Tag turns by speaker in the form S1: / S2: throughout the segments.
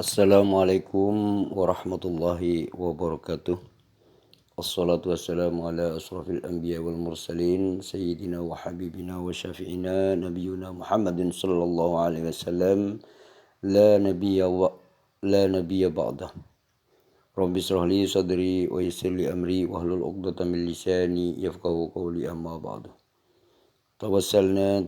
S1: Assalamualaikum warahmatullahi wabarakatuh. Assalatu wassalamu ala asrafil anbiya wal mursalin sayyidina wa habibina wa syafi'ina nabiyuna Muhammadin sallallahu alaihi wasallam la nabiyya wa la nabiyya ba'dah. Rabbi israh li sadri wa yassir li amri wahlul 'uqdatam min lisani yafqahu qawli amma ba'du. توسلنا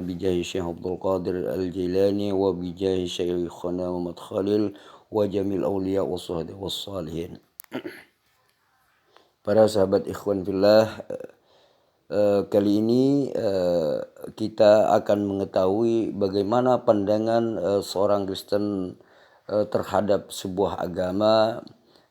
S1: بجاه الشيخ عبد القادر الجيلاني وبجاه شيخنا محمد خليل وجميع الأولياء والصحابة والصالحين. Para sahabat ikhwan fillah, kali ini kita akan mengetahui bagaimana pandangan seorang Kristen terhadap sebuah agama.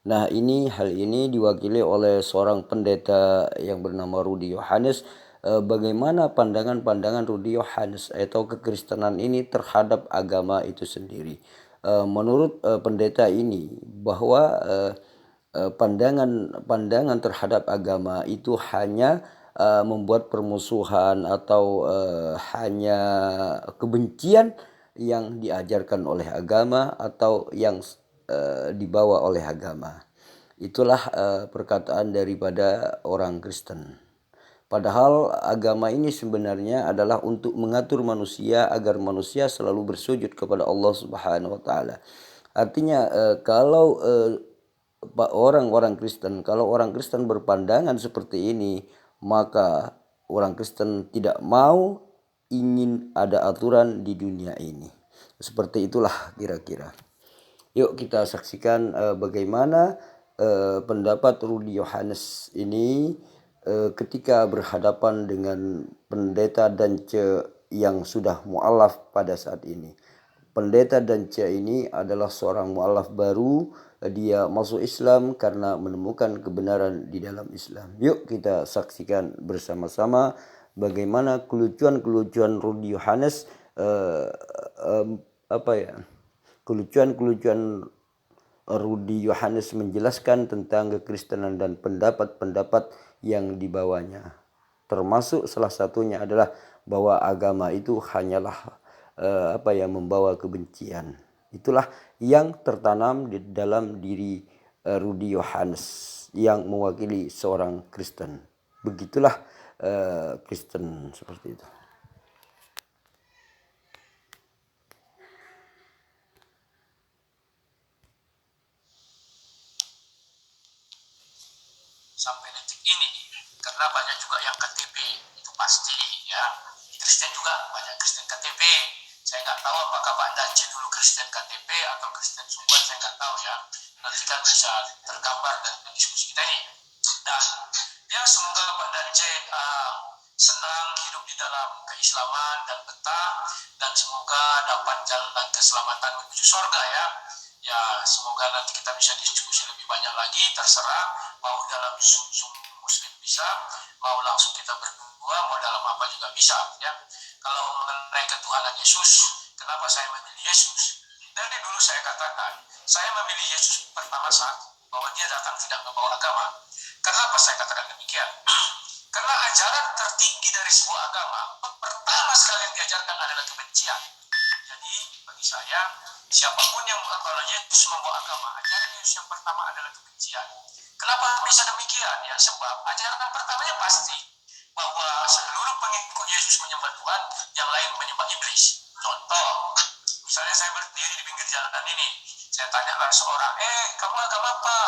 S1: Nah, hal ini diwakili oleh seorang pendeta yang bernama Rudi Yohanes. Bagaimana pandangan Rudi Yohanes atau kekristenan ini terhadap agama itu sendiri. Menurut pendeta ini bahwa pandangan terhadap agama itu hanya membuat permusuhan atau hanya kebencian yang diajarkan oleh agama atau yang dibawa oleh agama. Itulah perkataan daripada orang Kristen. Padahal agama ini sebenarnya adalah untuk mengatur manusia agar manusia selalu bersujud kepada Allah Subhanahu wa taala. Artinya kalau orang Kristen berpandangan seperti ini, maka orang Kristen tidak mau ingin ada aturan di dunia ini. Seperti itulah kira-kira. Yuk kita saksikan bagaimana pendapat Rudi Yohanes ini ketika berhadapan dengan pendeta Dance yang sudah mu'alaf pada saat ini. Pendeta Dance ini adalah seorang mu'alaf baru. Dia masuk Islam karena menemukan kebenaran di dalam Islam. Yuk kita saksikan bersama-sama bagaimana kelucuan Rudi Yohanes kelucuan Rudi Yohanes menjelaskan tentang kekristenan dan pendapat-pendapat yang dibawanya. Termasuk salah satunya adalah bahwa agama itu hanyalah membawa kebencian. Itulah yang tertanam di dalam diri Rudi Yohanes yang mewakili seorang Kristen. Begitulah Kristen seperti itu.
S2: Sampai detik ini, karena banyak juga yang KTP, itu pasti ya. Kristen juga banyak Kristen KTP. Saya nggak tahu apakah Pak Dance dulu Kristen KTP atau Kristen Sumber, saya nggak tahu ya. Nanti kan bisa tergambar dari diskusi kita ini. Dan ya semoga Pak Dance senang hidup di dalam keislaman dan betah, dan semoga dapat jalan keselamatan menuju surga ya. Ya semoga nanti kita bisa diskusi lebih banyak lagi, terserah mau dalam Zoom muslim bisa, mau langsung kita berdua, mau dalam apa juga bisa ya. Kalau mengenai ketuhanan Yesus, kenapa saya memilih Yesus? Dari dulu saya katakan, saya memilih Yesus pertama saat bahwa dia datang tidak membawa agama. Kenapa saya katakan demikian? Karena ajaran tertinggi dari sebuah agama pertama sekali yang diajarkan adalah kebencian. Jadi bagi saya, siapapun yang kalau Yesus membawa agama, ajaran Yesus yang pertama adalah kebencian. Kenapa bisa demikian? Ya sebab ajaran pertamanya pasti bahwa seluruh pengikut Yesus menyembah Tuhan, yang lain menyembah iblis. Contoh, misalnya saya berdiri di pinggir jalan ini, saya tanyakan seorang, kamu agama apa?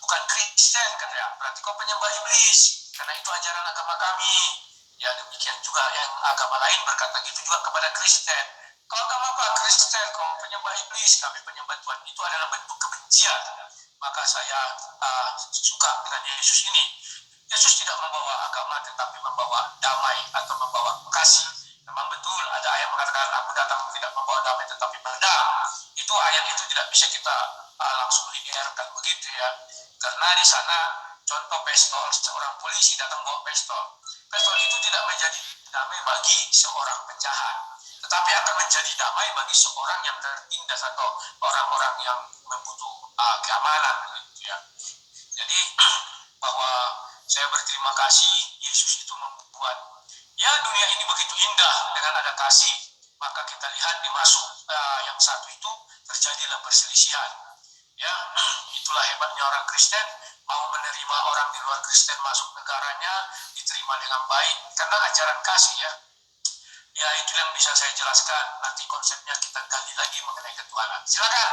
S2: Bukan Kristen, katanya. Berarti kau penyembah iblis, karena itu ajaran agama kami. Ya demikian juga yang agama lain berkata gitu juga kepada Kristen. Kau agama apa? Kristen, kau penyembah iblis, kami penyembah Tuhan. Itu adalah bentuk kebencian. Maka saya suka dengan Yesus ini. Yesus tidak membawa agama tetapi membawa damai atau membawa kasih. Memang betul ada ayat mengatakan aku datang tidak membawa damai tetapi berdam. Itu ayat itu tidak bisa kita langsung linearkan begitu ya. Karena di sana contoh pistol, seorang polisi datang bawa pistol. Pistol itu tidak menjadi damai bagi seorang penjahat, tetapi akan menjadi damai bagi seorang yang tertindas atau orang-orang yang membutuh keamanan gitu ya. Jadi bahwa saya berterima kasih Yesus itu membuat ya dunia ini begitu indah dengan ada kasih. Maka kita lihat di Mazmur yang satu itu terjadilah perselisihan. Ya, itulah hebatnya orang Kristen, mau menerima orang di luar Kristen masuk negaranya, diterima dengan baik karena ajaran kasih ya. Ya, itu yang bisa saya jelaskan. Nanti konsepnya kita gali lagi mengenai ketuhanan. Silakan.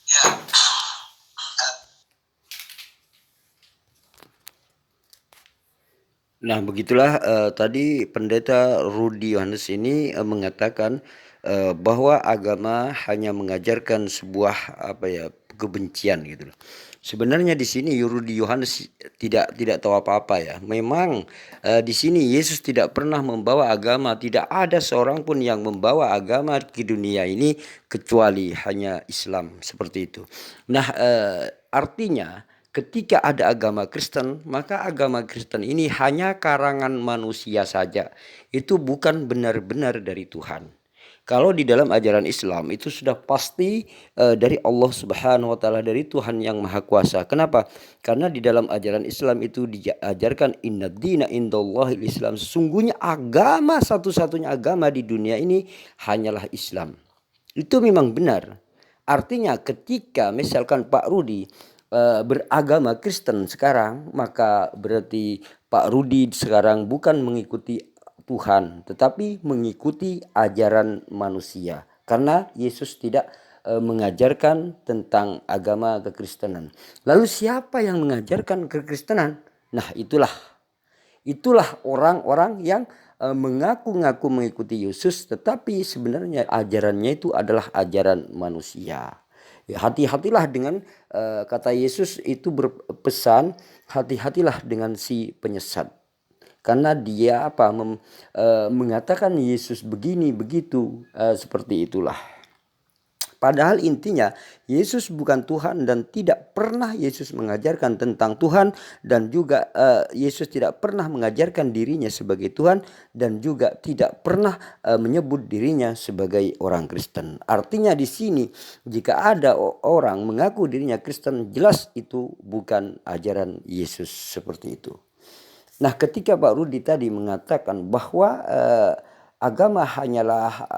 S2: Ya.
S1: Nah, begitulah tadi Pendeta Rudi Yohanes ini mengatakan bahwa agama hanya mengajarkan sebuah kebencian gitu loh. Sebenarnya di sini Rudi Yohanes tidak tahu apa-apa ya. Memang di sini Yesus tidak pernah membawa agama, tidak ada seorang pun yang membawa agama ke dunia ini kecuali hanya Islam seperti itu. Nah, artinya ketika ada agama Kristen, maka agama Kristen ini hanya karangan manusia saja. Itu bukan benar-benar dari Tuhan. Kalau di dalam ajaran Islam itu sudah pasti dari Allah Subhanahu wa taala, dari Tuhan yang Maha Kuasa. Kenapa? Karena di dalam ajaran Islam itu diajarkan innad dina indallahil Islam. Sesungguhnya agama satu-satunya agama di dunia ini hanyalah Islam. Itu memang benar. Artinya ketika misalkan Pak Rudi beragama Kristen sekarang, maka berarti Pak Rudi sekarang bukan mengikuti Tuhan, tetapi mengikuti ajaran manusia. Karena Yesus tidak mengajarkan tentang agama kekristenan. Lalu siapa yang mengajarkan kekristenan? Nah, itulah orang-orang yang mengaku-ngaku mengikuti Yesus, tetapi sebenarnya ajarannya itu adalah ajaran manusia. Ya, hati-hatilah dengan kata Yesus itu berpesan, hati-hatilah dengan si penyesat. Karena dia mengatakan Yesus begini begitu, seperti itulah. Padahal intinya Yesus bukan Tuhan dan tidak pernah Yesus mengajarkan tentang Tuhan, dan juga Yesus tidak pernah mengajarkan dirinya sebagai Tuhan, dan juga tidak pernah menyebut dirinya sebagai orang Kristen. Artinya di sini jika ada orang mengaku dirinya Kristen, jelas itu bukan ajaran Yesus seperti itu. Nah, ketika Pak Rudi tadi mengatakan bahwa agama hanyalah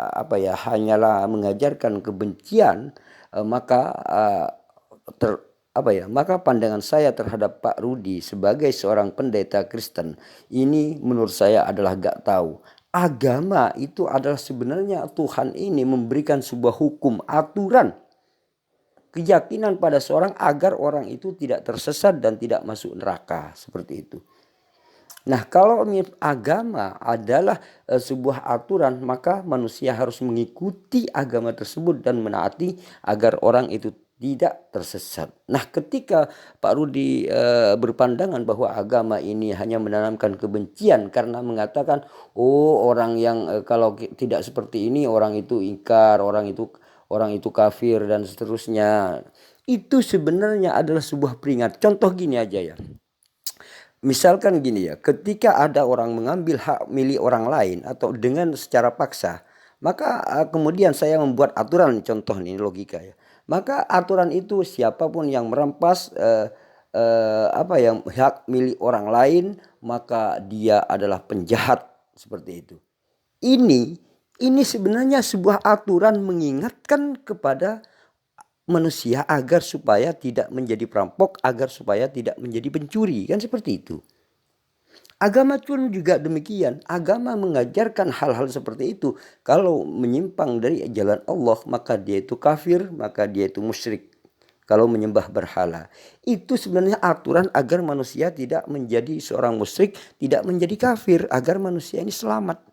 S1: hanyalah mengajarkan kebencian, maka maka pandangan saya terhadap Pak Rudi sebagai seorang pendeta Kristen ini menurut saya adalah gak tahu. Agama itu adalah sebenarnya Tuhan ini memberikan sebuah hukum, aturan, keyakinan pada seorang agar orang itu tidak tersesat dan tidak masuk neraka, seperti itu. Nah, kalau agama adalah sebuah aturan, maka manusia harus mengikuti agama tersebut dan menaati agar orang itu tidak tersesat. Nah, ketika Pak Rudi berpandangan bahwa agama ini hanya menanamkan kebencian karena mengatakan, oh, orang yang kalau tidak seperti ini orang itu ingkar, orang itu kafir dan seterusnya. Itu sebenarnya adalah sebuah peringat. Contoh gini aja ya. Misalkan gini ya, ketika ada orang mengambil hak milik orang lain atau dengan secara paksa, maka kemudian saya membuat aturan, contoh ini logika ya. Maka aturan itu siapapun yang merampas hak milik orang lain, maka dia adalah penjahat, seperti itu. Ini sebenarnya sebuah aturan mengingatkan kepada manusia agar supaya tidak menjadi perampok, agar supaya tidak menjadi pencuri, kan seperti itu. Agama pun juga demikian. Agama mengajarkan hal-hal seperti itu. Kalau menyimpang dari jalan Allah, maka dia itu kafir, maka dia itu musyrik. Kalau menyembah berhala, itu sebenarnya aturan agar manusia tidak menjadi seorang musyrik, tidak menjadi kafir, agar manusia ini selamat.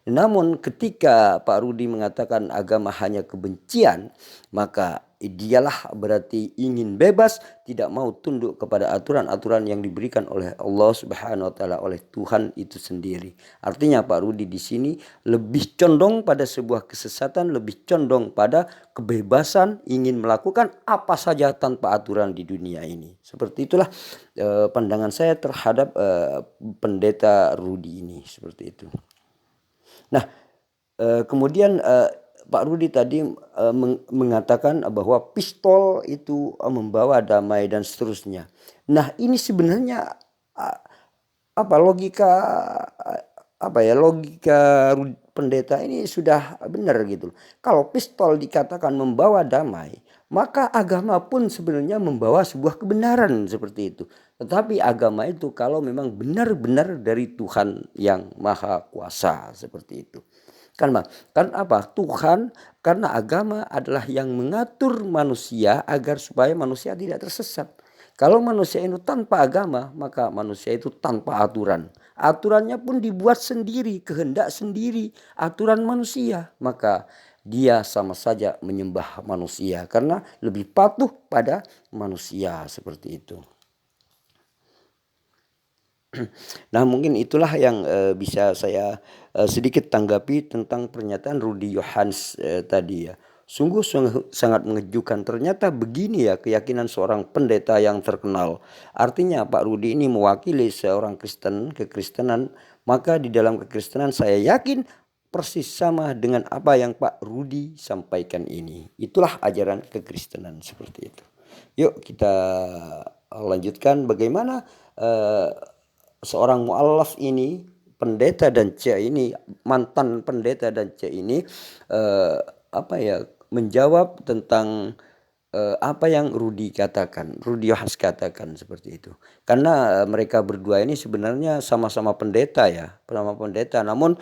S1: Namun ketika Pak Rudi mengatakan agama hanya kebencian, maka dialah berarti ingin bebas, tidak mau tunduk kepada aturan-aturan yang diberikan oleh Allah Subhanahu wa taala, oleh Tuhan itu sendiri. Artinya Pak Rudi di sini lebih condong pada sebuah kesesatan, lebih condong pada kebebasan, ingin melakukan apa saja tanpa aturan di dunia ini. Seperti itulah pandangan saya terhadap pendeta Rudi ini, seperti itu. Nah, kemudian Pak Rudi tadi mengatakan bahwa pistol itu membawa damai dan seterusnya. Nah, ini sebenarnya logika apa ya, logika pendeta ini sudah benar gitu. Kalau pistol dikatakan membawa damai, maka agama pun sebenarnya membawa sebuah kebenaran seperti itu. Tetapi agama itu kalau memang benar-benar dari Tuhan yang Maha Kuasa seperti itu. Kan Bang, kan apa? Tuhan, karena agama adalah yang mengatur manusia agar supaya manusia tidak tersesat. Kalau manusia itu tanpa agama, maka manusia itu tanpa aturan. Aturannya pun dibuat sendiri, kehendak sendiri, aturan manusia. Maka dia sama saja menyembah manusia karena lebih patuh pada manusia seperti itu. Nah, mungkin itulah yang bisa saya sedikit tanggapi tentang pernyataan Rudi Johannes tadi ya. Sungguh sangat mengejutkan. Ternyata begini ya keyakinan seorang pendeta yang terkenal. Artinya Pak Rudi ini mewakili seorang Kristen, kekristenan. Maka di dalam kekristenan saya yakin persis sama dengan apa yang Pak Rudi sampaikan ini. Itulah ajaran kekristenan seperti itu. Yuk kita lanjutkan bagaimana seorang mu'alaf ini, pendeta dan C ini, mantan pendeta dan C ini menjawab tentang apa yang Rudi Yohanes katakan seperti itu. Karena mereka berdua ini sebenarnya sama-sama pendeta ya, namun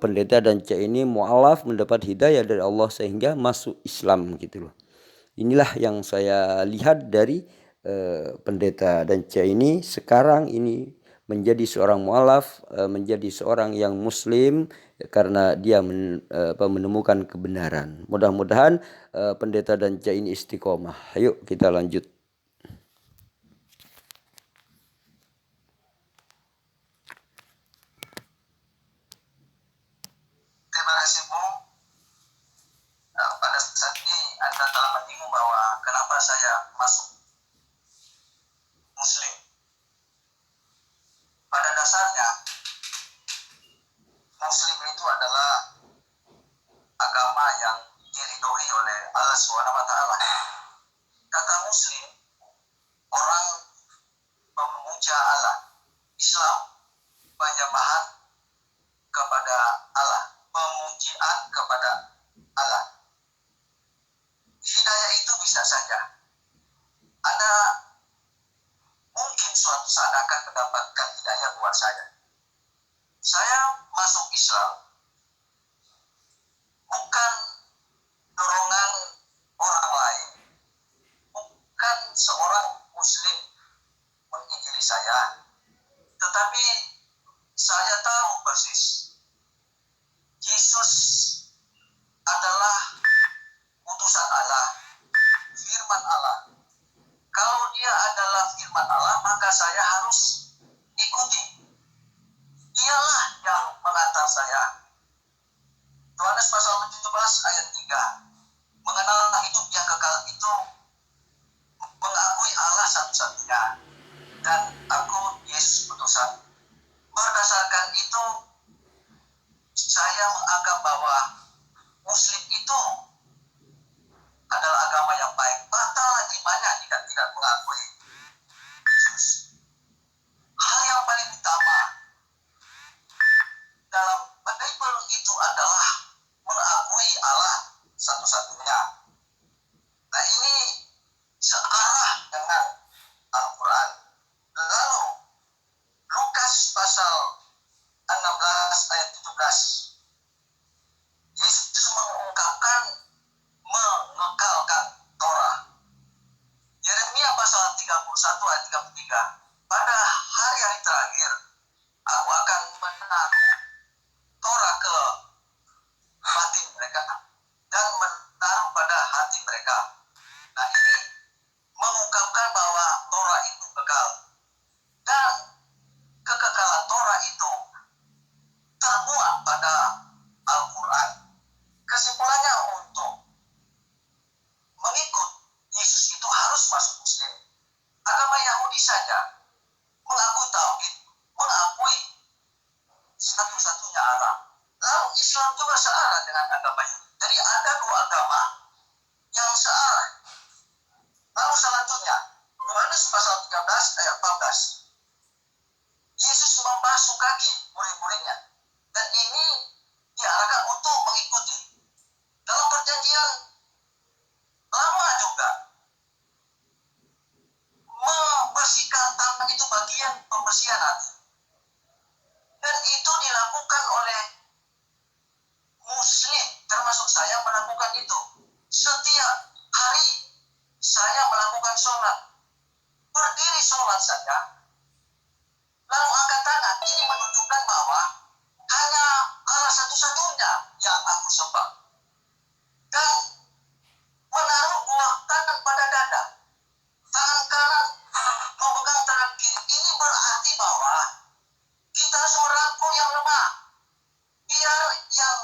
S1: pendeta dan C ini mu'alaf mendapat hidayah dari Allah sehingga masuk Islam gitu loh. Inilah yang saya lihat dari pendeta dan C ini sekarang ini menjadi seorang mu'alaf, menjadi seorang yang muslim karena dia menemukan kebenaran. Mudah-mudahan pendeta dan C ini istiqomah. Ayo kita lanjut.
S2: Terima kasih Bu. Pada saat ini Anda telah menyinggung bahwa kenapa saya masuk Muslim. Pada dasarnya Muslim itu adalah agama yang diridhoi oleh Allah SWT. Kata Muslim, orang memuja Allah. Islam, penyembahan kepada Allah, pemujian kepada Allah. Hidayah itu bisa saja. Anda mungkin suatu saat akan mendapatkan hidayah buat saya. Saya masuk Islam bukan dorongan orang lain, bukan seorang Muslim menginjili saya, tetapi saya tahu persis Yesus adalah utusan Allah, firman Allah. Kalau dia adalah firman Allah, maka saya harus ikuti. Dialah yang mengantar saya. Yohanes pasal 17 ayat 3. Mengenal hidup yang kekal itu mengakui Allah satu-satunya dan aku Yesus utusan. Berdasarkan itu saya menganggap bahwa Muslim itu adalah agama yang baik. Batal imannya jika tidak mengakui Yesus. Hal yang paling utama dalam Bible itu adalah mengakui Allah satu-satunya. Nah, ini searah dengan Al-Quran. Lalu Lukas pasal 16 ayat 17. Yesus mengekalkan Torah. Yeremia pasal 31 ayat 33. Pada hari-hari terakhir, aku akan menaruh Torah ke batin mereka dan menaruh pada hati mereka. Nah, ini mengungkapkan bahwa Torah itu kekal. Dan kekekalan Torah itu termuat pada Al-Quran. Kesimpulannya untuk mengikut Yesus itu harus masuk Muslim. Agama Yahudi saja mengakui tauhid, mengakui satu-satunya Allah. Lalu Islam juga searah dengan agama Yahudi. Jadi ada dua agama yang searah. Lalu selanjutnya, Yohanes pasal 13 ayat 14. Yesus membasuh kaki murid-muridnya. berkhianat. Dan itu dilakukan oleh Muslim, termasuk saya melakukan itu. Setiap hari saya melakukan sholat. Berdiri sholat saja, lalu angkat tangan. Ini menunjukkan bahwa hanya Allah satu-satunya yang aku sembah. Dan menaruh dua tangan pada dada, tangan kanan memegang tangan kiri. Ini berarti bahwa kita harus merangkul yang lemah, biar yang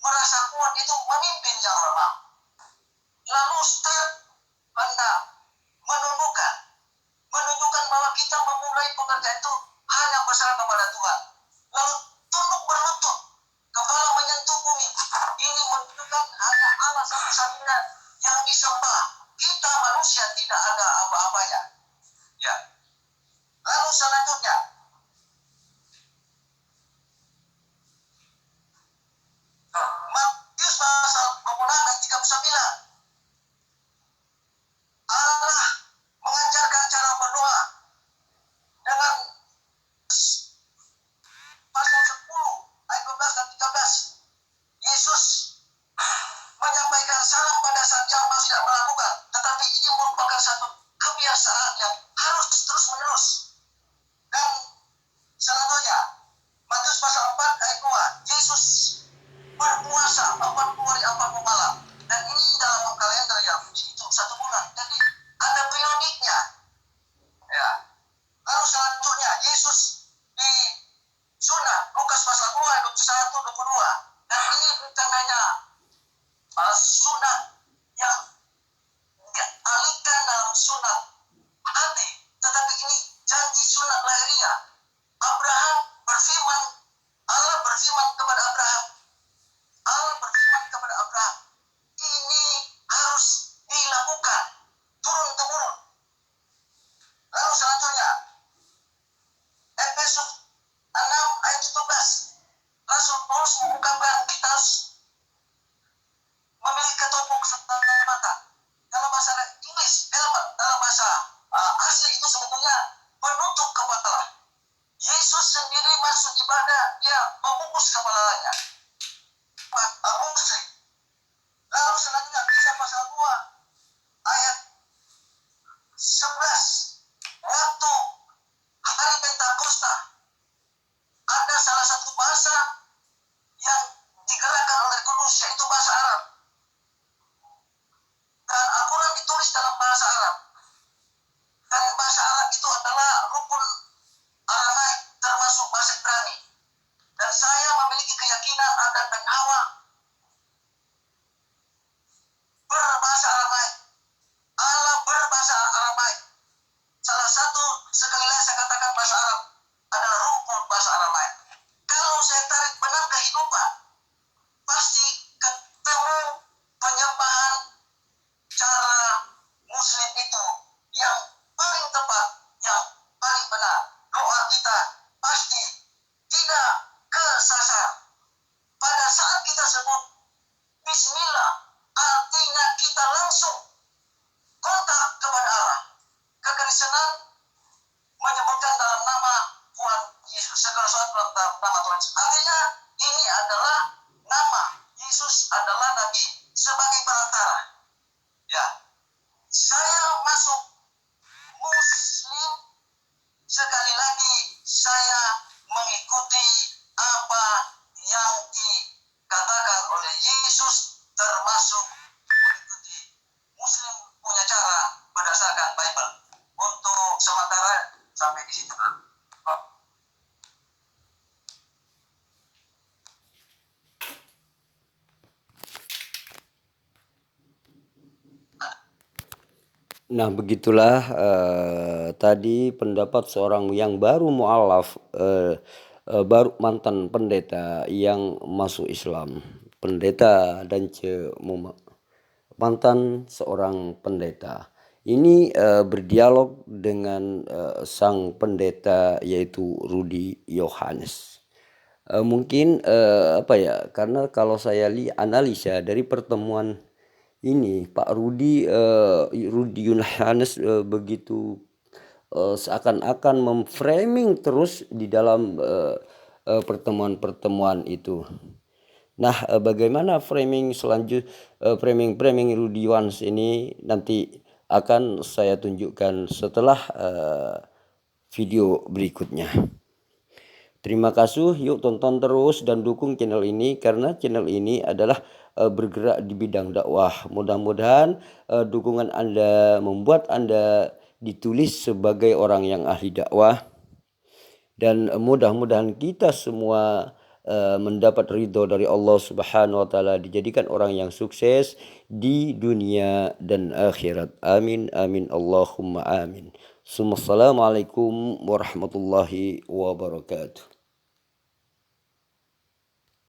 S2: merasa kuat itu memimpin yang lemah. Lalu step Anda menunjukkan bahwa kita memulai pekerjaan itu hanya berserah kepada Tuhan. Lalu tunduk berlutut, kepala menyentuh bumi. Ini menunjukkan hanya Allah satu-satunya yang disembah. Kita manusia tidak ada apa-apanya. Ya. Lalu selanjutnya, Matius pasal 26 ayat 39. Allah mengajarkan cara berdoa dengan pasal 10 ayat 12 dan 13. Yesus menyampaikan salam pada saat jamaah tidak melakukan, tetapi ini merupakan satu kebiasaan yang harus terus-menerus. Dan selanjutnya, Matius pasal 4 ayat 2, Yesus berpuasa 40 hari 40 malam. Dan ini dalam kalender yang dihitung 1 bulan. Jadi ada periodiknya. Ya. Lalu selanjutnya Yesus disunat, Lukas pasal 2 ayat 21 22. Dan ini bukan hanya sunat yang dialihkan dalam sunat hati, tetapi ini janji sunat lahiriah. Allah berfirman kepada Abraham, ini harus dilakukan turun-temurun. Lalu selanjutnya, Efesus 6 ayat 17. Rasul Paulus mengungkapkan kita harus memiliki ketopong setengah mata. Dalam bahasa Inggris, dalam bahasa asli itu sebetulnya penutup kepala. Yesus sendiri masuk ibadah, dia membungkus kepalanya. Muslim. Lalu selanjutnya Kisah pasal 2 ayat 11. Waktu hari Pentakosta, ada salah satu bahasa yang digerakkan oleh Kudus, yaitu bahasa Arab. Dan Al-Quran ditulis dalam bahasa Arab. Dan bahasa Arab itu adalah rukun Aramaik, termasuk bahasa Ibrani. Dan saya memiliki keyakinan Adam dan Hawa berbahasa Aramaik. Allah berbahasa Aramaik. Salah satu, sekali lagi saya katakan, bahasa Arab adalah rukun bahasa Aramaik. Kalau saya tarik benar kehidupan, pasti ketemu penyembahan cara Muslim itu yang paling tepat, yang paling benar. Doa kita pasti tidak kesasar. Pada saat kita sebut Bismillah, artinya kita langsung kontak kepada Allah. Kekristenan menyebutkan dalam nama Tuhan Yesus, segala sesuatu dalam nama Tuhan Yesus. Artinya ini adalah nama Yesus adalah Nabi sebagai perantara. Ya, saya masuk Muslim, sekali lagi saya mengikuti apa yang dikatakan oleh Yesus, termasuk mengikuti Muslim punya cara berdasarkan Bible. Untuk sementara sampai di situ.
S1: Nah, begitulah tadi pendapat seorang yang baru mualaf, baru mantan pendeta yang masuk Islam. Pendeta dan mantan seorang pendeta. Ini berdialog dengan sang pendeta yaitu Rudi Yohanes. Mungkin karena kalau saya analisa dari pertemuan ini Pak Rudi Yohanes begitu seakan-akan memframing terus di dalam pertemuan-pertemuan itu. Nah, bagaimana framing framing Rudy Wans ini nanti akan saya tunjukkan setelah video berikutnya. Terima kasih, yuk tonton terus dan dukung channel ini karena channel ini adalah bergerak di bidang dakwah. Mudah-mudahan dukungan Anda membuat Anda ditulis sebagai orang yang ahli dakwah, dan mudah-mudahan kita semua mendapat ridho dari Allah Subhanahu wa taala, dijadikan orang yang sukses di dunia dan akhirat. Amin amin Allahumma amin. Assalamualaikum warahmatullahi wabarakatuh.